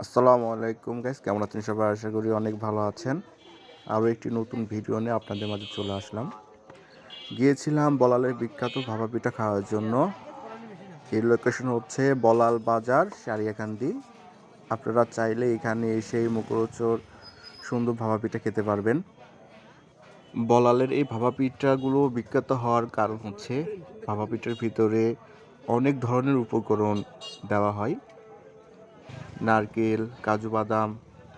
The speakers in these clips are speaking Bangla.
আসসালামু আলাইকুম গাইস, কেমন আছেন সবাই? আশা করি অনেক ভালো আছেন। আরও একটি নতুন ভিডিও নিয়ে আপনাদের মাঝে চলে আসলাম। গিয়েছিলাম বলালের বিখ্যাত ভাপা পিঠা খাওয়ার জন্য। এই লোকেশন হচ্ছে বলাল বাজার, সারিয়াকান্দি। আপনারা চাইলে এখানে এসেই মুখরোচক সুন্দর ভাপা পিঠা খেতে পারবেন। বলালের এই ভাপা পিঠাগুলো বিখ্যাত হওয়ার কারণ হচ্ছে ভাপা পিঠার ভিতরে অনেক ধরনের উপকরণ দেওয়া হয়। নারকেল, কাজু বাদাম,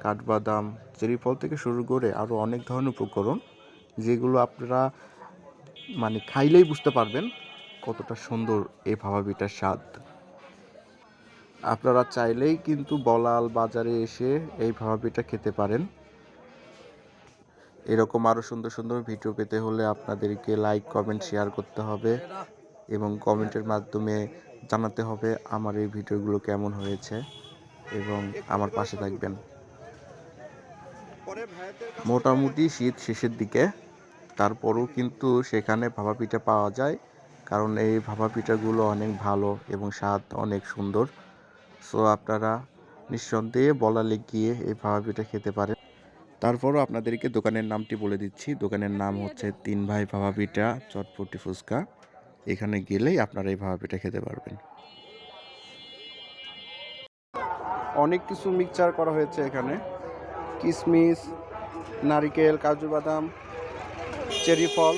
কাঠবাদাম, চেরি ফল থেকে শুরু করে আরও অনেক ধরনের উপকরণ, যেগুলো আপনারা খাইলেই বুঝতে পারবেন কতটা সুন্দর এই ভাপা পিঠার স্বাদ। আপনারা চাইলেই কিন্তু বলাল বাজারে এসে এই ভাপা পিঠা খেতে পারেন। এরকম আরও সুন্দর সুন্দর ভিডিও পেতে হলে আপনাদেরকে লাইক, কমেন্ট, শেয়ার করতে হবে এবং কমেন্টের মাধ্যমে জানাতে হবে আমার এই ভিডিওগুলো কেমন হয়েছে এবং আমার পাশে থাকবেন। মোটামুটি শীত শেষের দিকে, তারপরও কিন্তু সেখানে ভাপা পিঠা পাওয়া যায়, কারণ এই ভাপা পিঠাগুলো অনেক ভালো এবং স্বাদ অনেক সুন্দর। সো আপনারা নিঃসন্দেহে বলালে গিয়ে এই ভাপা পিঠা খেতে পারেন। তারপরও আপনাদেরকে দোকানের নামটি বলে দিচ্ছি। দোকানের নাম হচ্ছে 3 ভাই ভাপা পিঠা, চটপটি, ফুচকা। এখানে গেলেই আপনারা এই ভাপা পিঠা খেতে পারবেন। অনেক কিছু মিক্সচার করা হয়েছে এখানে, কিশমিশ, নারিকেল, কাজু বাদাম, চেরি ফল,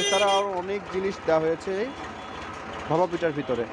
এছাড়া আরও অনেক জিনিস দেওয়া হয়েছে এই ভাপা পিঠার ভিতরে।